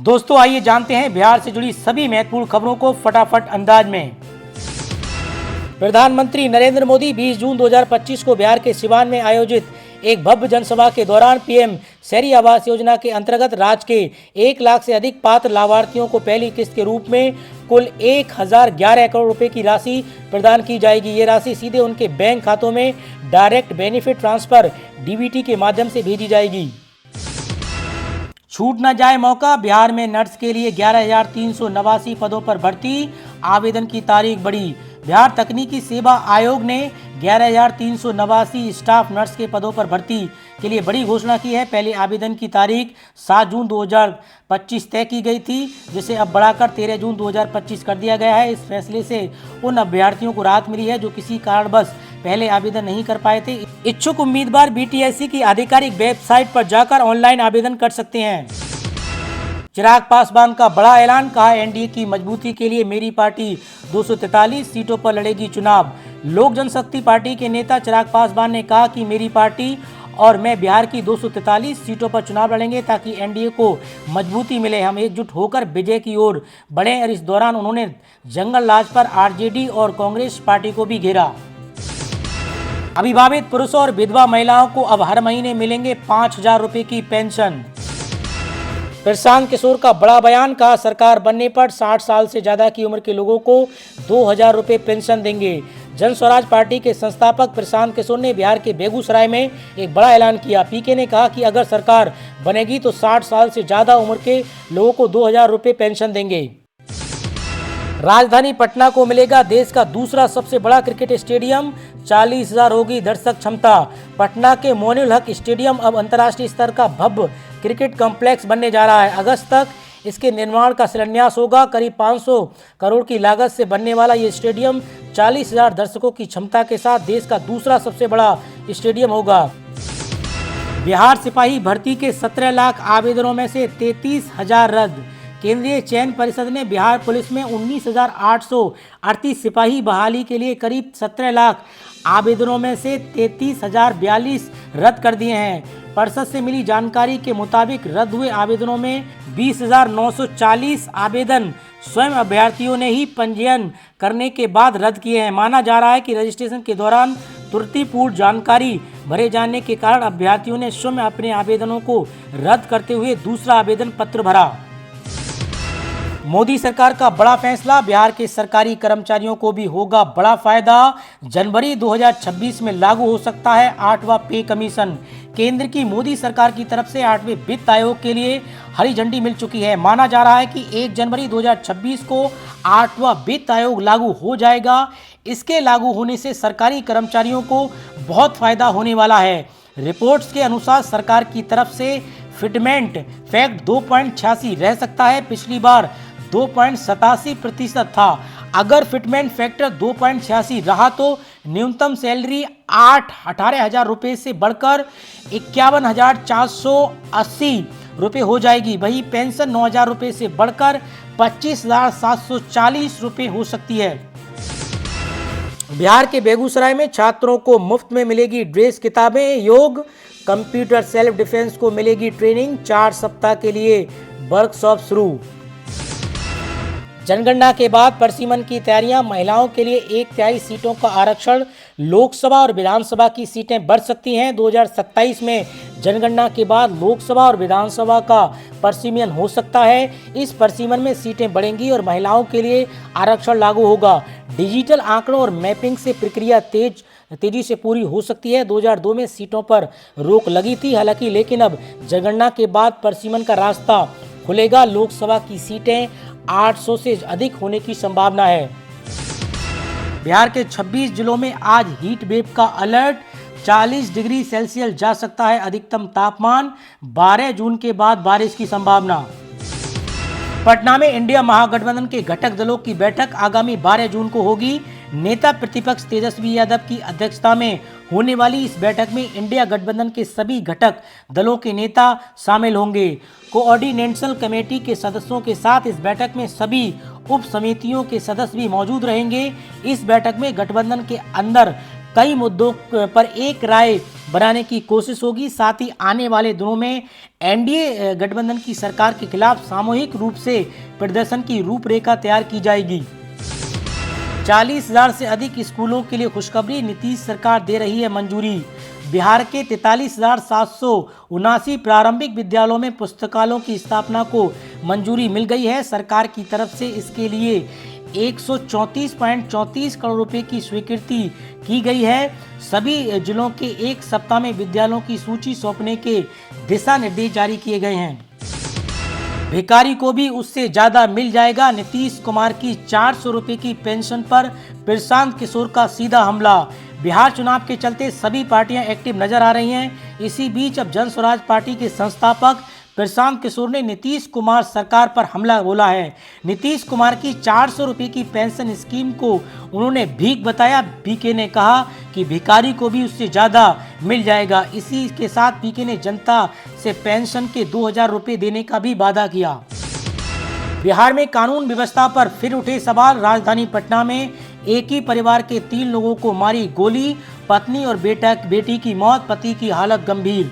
दोस्तों आइए जानते हैं बिहार से जुड़ी सभी महत्वपूर्ण खबरों को फटाफट अंदाज में। प्रधानमंत्री नरेंद्र मोदी 20 जून 2025 को बिहार के सिवान में आयोजित एक भव्य जनसभा के दौरान पीएम शहरी आवास योजना के अंतर्गत राज्य के 1 लाख से अधिक पात्र लाभार्थियों को पहली किस्त के रूप में कुल 1011 करोड़ रुपए की राशि प्रदान की जाएगी। ये राशि सीधे उनके बैंक खातों में डायरेक्ट बेनिफिट ट्रांसफर डीबीटी के माध्यम से भेजी जाएगी। छूट न जाए मौका, बिहार में नर्स के लिए 11,389 पदों पर भर्ती, आवेदन की तारीख बढ़ी। बिहार तकनीकी सेवा आयोग ने 11,389 स्टाफ नर्स के पदों पर भर्ती के लिए बड़ी घोषणा की है। पहले आवेदन की तारीख 7 जून 2025 तय की गई थी, जिसे अब बढ़ाकर 13 जून 2025 कर दिया गया है। इस फैसले से उन अभ्यर्थियों को राहत मिली है जो किसी कारणवश पहले आवेदन नहीं कर पाए थे। इच्छुक उम्मीदवार बीटीएससी की आधिकारिक वेबसाइट पर जाकर ऑनलाइन आवेदन कर सकते हैं। चिराग पासवान का बड़ा ऐलान, कहा एनडीए की मजबूती के लिए मेरी पार्टी 243 सीटों पर लड़ेगी चुनाव। लोक जनशक्ति पार्टी के नेता चिराग पासवान ने कहा कि मेरी पार्टी और मैं बिहार की 243 सीटों पर चुनाव लड़ेंगे ताकि एनडीए को मजबूती मिले। हम एकजुट होकर विजय की ओर बढ़े। और इस दौरान उन्होंने जंगल राज पर आरजेडी और कांग्रेस पार्टी को भी घेरा। अविवाहित पुरुषों और विधवा महिलाओं को अब हर महीने मिलेंगे 5,000 रुपए की पेंशन। प्रशांत किशोर का बड़ा बयान, कहा सरकार बनने पर 60 साल से ज्यादा की उम्र के लोगों को 2,000 रुपए पेंशन देंगे। जन स्वराज पार्टी के संस्थापक प्रशांत किशोर ने बिहार के बेगूसराय में एक बड़ा ऐलान किया। पीके ने कहा कि अगर सरकार बनेगी तो 60 साल से ज्यादा उम्र के लोगों को 2,000 रुपए पेंशन देंगे। राजधानी पटना को मिलेगा देश का दूसरा सबसे बड़ा क्रिकेट स्टेडियम, 40,000 होगी दर्शक क्षमता। पटना के मोइनुल हक स्टेडियम अब अंतर्राष्ट्रीय स्तर का भव्य क्रिकेट कॉम्प्लेक्स बनने जा रहा है। अगस्त तक इसके निर्माण का शिलान्यास होगा। करीब 500 करोड़ की लागत से बनने वाला ये स्टेडियम 40,000 दर्शकों की क्षमता के साथ देश का दूसरा सबसे बड़ा स्टेडियम होगा। बिहार सिपाही भर्ती के 17 लाख आवेदनों में से 33,000 रद्द। केंद्रीय चयन परिषद ने बिहार पुलिस में 19,838 सिपाही बहाली के लिए करीब 17 लाख आवेदनों में से 33,042 रद्द कर दिए हैं। परिषद से मिली जानकारी के मुताबिक रद्द हुए आवेदनों में 20,940 आवेदन स्वयं अभ्यर्थियों ने ही पंजीयन करने के बाद रद्द किए हैं। माना जा रहा है कि रजिस्ट्रेशन के दौरान त्रुटिपूर्ण जानकारी भरे जाने के कारण अभ्यर्थियों ने स्वयं अपने आवेदनों को रद्द करते हुए दूसरा आवेदन पत्र भरा। मोदी सरकार का बड़ा फैसला, बिहार के सरकारी कर्मचारियों को भी होगा बड़ा फायदा। जनवरी 2026 में लागू हो सकता है 8वां पे कमीशन। केंद्र की मोदी सरकार की तरफ से 8वें वित्त आयोग के लिए हरी झंडी मिल चुकी है। माना जा रहा है कि 1 जनवरी 2026 को 8वां वित्त आयोग लागू हो जाएगा। इसके लागू होने से सरकारी कर्मचारियों को बहुत फायदा होने वाला है। रिपोर्ट्स के अनुसार सरकार की तरफ से फिटमेंट फैक्ट 2.86 रह सकता है। पिछली बार 2.87% था। अगर फिटमेंट फैक्टर 2.86 रहा तो न्यूनतम सैलरी 18,000 रुपये से बढ़कर 51,480 रुपये हो जाएगी। वही पेंशन 9,000 रुपये से बढ़कर 25,740 रुपये हो सकती है। बिहार के बेगूसराय में छात्रों को मुफ्त में मिलेगी ड्रेस, किताबें, योग, कंप्यूटर, सेल्फ डिफेंस को मिलेगी ट्रेनिंग। 4 सप्ताह के लिए वर्कशॉप शुरू। जनगणना के बाद परिसीमन की तैयारियां, महिलाओं के लिए 1/3 सीटों का आरक्षण। लोकसभा और विधानसभा की सीटें बढ़ सकती हैं। 2027 में जनगणना के बाद लोकसभा और विधानसभा का परिसीमन हो सकता है। इस परिसीमन में सीटें बढ़ेंगी और महिलाओं के लिए आरक्षण लागू होगा। डिजिटल आंकड़ों और मैपिंग से प्रक्रिया तेजी से पूरी हो सकती है। 2002 में सीटों पर रोक लगी थी हालांकि, लेकिन अब जनगणना के बाद परिसीमन का रास्ता खुलेगा। लोकसभा की सीटें 800 से अधिक होने की संभावना है। बिहार के 26 जिलों में आज हीट वेव का अलर्ट। 40 डिग्री सेल्सियस जा सकता है अधिकतम तापमान। 12 जून के बाद बारिश की संभावना। पटना में इंडिया महागठबंधन के घटक दलों की बैठक आगामी 12 जून को होगी। नेता प्रतिपक्ष तेजस्वी यादव की अध्यक्षता में होने वाली इस बैठक में इंडिया गठबंधन के सभी घटक दलों के नेता शामिल होंगे। कोऑर्डिनेशन कमेटी के सदस्यों के साथ इस बैठक में सभी उप समितियों के सदस्य भी मौजूद रहेंगे। इस बैठक में गठबंधन के अंदर कई मुद्दों पर एक राय बनाने की कोशिश होगी। साथ ही आने वाले दिनों में एनडीए गठबंधन की सरकार के खिलाफ सामूहिक रूप से प्रदर्शन की रूपरेखा तैयार की जाएगी। 40,000 से अधिक स्कूलों के लिए खुशखबरी, नीतीश सरकार दे रही है मंजूरी। बिहार के 43,779 प्रारंभिक विद्यालयों में पुस्तकालयों की स्थापना को मंजूरी मिल गई है। सरकार की तरफ से इसके लिए 134.34 करोड़ रुपए की स्वीकृति की गई है। सभी जिलों के एक सप्ताह में विद्यालयों की सूची सौंपने के दिशा निर्देश जारी किए गए हैं। भिखारी को भी उससे ज्यादा मिल जाएगा, नीतीश कुमार की 400 रुपए की पेंशन पर प्रशांत किशोर का सीधा हमला। बिहार चुनाव के चलते सभी पार्टियां एक्टिव नजर आ रही हैं। इसी बीच अब जन स्वराज पार्टी के संस्थापक प्रशांत किशोर ने नीतीश कुमार सरकार पर हमला बोला है। नीतीश कुमार की 400 रुपए की पेंशन स्कीम को उन्होंने भीख बताया। पीके ने कहा कि भिखारी को भी उससे ज्यादा मिल जाएगा। इसी के साथ पीके ने जनता से पेंशन के 2,000 रुपए देने का भी वादा किया। बिहार में कानून व्यवस्था पर फिर उठे सवाल। राजधानी पटना में एक ही परिवार के 3 लोगों को मारी गोली, पत्नी और बेटी की मौत, पति की हालत गंभीर।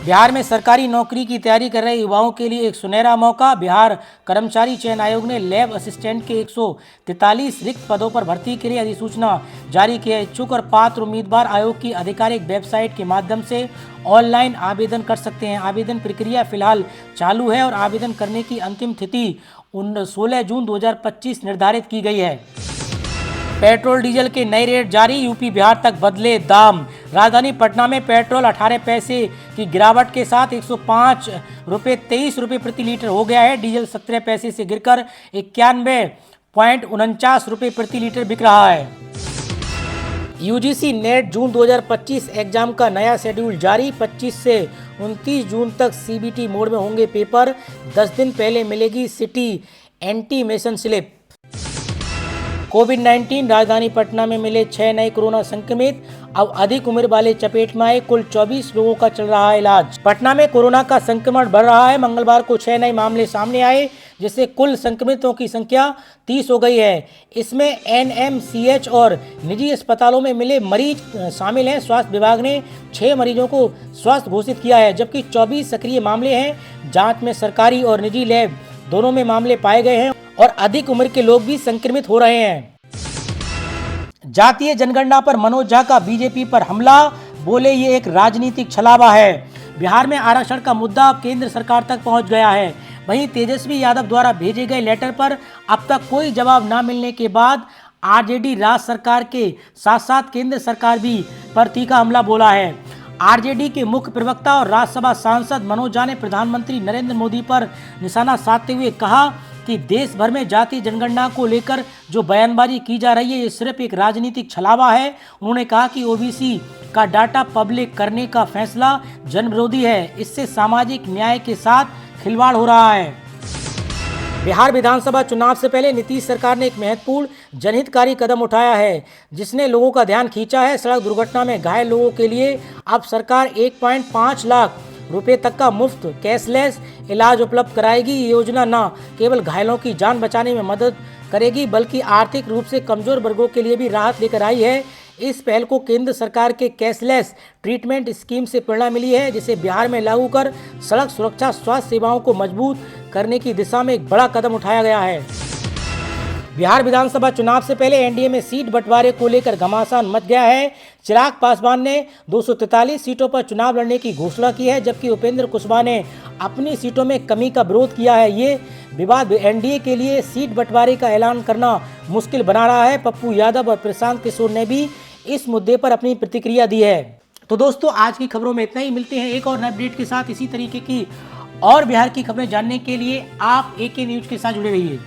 बिहार में सरकारी नौकरी की तैयारी कर रहे युवाओं के लिए एक सुनहरा मौका। बिहार कर्मचारी चयन आयोग ने लैब असिस्टेंट के 143 रिक्त पदों पर भर्ती के लिए अधिसूचना जारी की है। इच्छुक और पात्र उम्मीदवार आयोग की आधिकारिक वेबसाइट के माध्यम से ऑनलाइन आवेदन कर सकते हैं। आवेदन प्रक्रिया फिलहाल चालू है और आवेदन करने की अंतिम तिथि 16 जून 2025 निर्धारित की गई है। पेट्रोल डीजल के नए रेट जारी, यूपी बिहार तक बदले दाम। राजधानी पटना में पेट्रोल 18 पैसे की गिरावट के साथ 105 रुपये 23 रुपये प्रति लीटर हो गया है। डीजल 17 पैसे से गिरकर 91.49 रुपये प्रति लीटर बिक रहा है। यूजीसी नेट जून 2025 एग्जाम का नया शेड्यूल जारी। 25 से 29 जून तक सीबीटी मोड में होंगे पेपर। 10 दिन पहले मिलेगी सिटी एंटीमेशन स्लिप। कोविड-19, राजधानी पटना में मिले 6 नए कोरोना संक्रमित। अब अधिक उम्र वाले चपेट में आए, कुल 24 लोगों का चल रहा है इलाज। पटना में कोरोना का संक्रमण बढ़ रहा है। मंगलवार को 6 नए मामले सामने आए, जिससे कुल संक्रमितों की संख्या 30 हो गई है। इसमें एनएमसीएच और निजी अस्पतालों में मिले मरीज शामिल हैं। स्वास्थ्य विभाग ने 6 मरीजों को स्वस्थ घोषित किया है, जबकि 24 सक्रिय मामले हैं। जांच में सरकारी और निजी लैब दोनों में मामले पाए गए हैं और अधिक उम्र के लोग भी संक्रमित हो रहे हैं। जातीय जनगणना पर मनोज झा का बीजेपी पर हमला, बोले ये एक राजनीतिक छलावा है। बिहार में आरक्षण का मुद्दा अब केंद्र सरकार तक पहुंच गया है। वहीं तेजस्वी यादव द्वारा भेजे गए लेटर पर अब तक कोई जवाब न मिलने के बाद आरजेडी राज्य सरकार के साथ साथ केंद्र सरकार भी पर तीखा हमला बोला है। आरजेडी के मुख्य प्रवक्ता और राज्यसभा सांसद मनोज झा ने प्रधानमंत्री नरेंद्र मोदी पर निशाना साधते हुए कहा कि देश भर में जातीय जनगणना को लेकर जो बयानबाजी की जा रही है, ये सिर्फ एक राजनीतिक छलावा है। उन्होंने कहा कि ओबीसी का डाटा पब्लिक करने का फैसला जनविरोधी है। इससे सामाजिक न्याय के साथ खिलवाड़ हो रहा है। बिहार विधानसभा चुनाव से पहले नीतीश सरकार ने एक महत्वपूर्ण जनहितकारी कदम उठाया है, जिसने लोगों का ध्यान खींचा है। सड़क दुर्घटना में घायल लोगों के लिए अब सरकार 1.5 लाख रुपए तक का मुफ्त कैशलेस इलाज उपलब्ध कराएगी। ये योजना न केवल घायलों की जान बचाने में मदद करेगी, बल्कि आर्थिक रूप से कमजोर वर्गों के लिए भी राहत लेकर आई है। इस पहल को केंद्र सरकार के कैशलेस ट्रीटमेंट स्कीम से प्रेरणा मिली है, जिसे बिहार में लागू कर सड़क सुरक्षा स्वास्थ्य सेवाओं को मजबूत करने की दिशा में एक बड़ा कदम उठाया गया है। बिहार विधानसभा चुनाव से पहले एनडीए में सीट बंटवारे को लेकर घमासान मच गया है। चिराग पासवान ने 243 सीटों पर चुनाव लड़ने की घोषणा की है, जबकि उपेंद्र कुशवाहा ने अपनी सीटों में कमी का विरोध किया है। ये विवाद एनडीए के लिए सीट बंटवारे का ऐलान करना मुश्किल बना रहा है। पप्पू यादव और प्रशांत किशोर ने भी इस मुद्दे पर अपनी प्रतिक्रिया दी है। तो दोस्तों, आज की खबरों में इतना ही। मिलते हैं एक और नए अपडेट के साथ। इसी तरीके की और बिहार की खबरें जानने के लिए आप AK न्यूज के साथ जुड़े रहिए।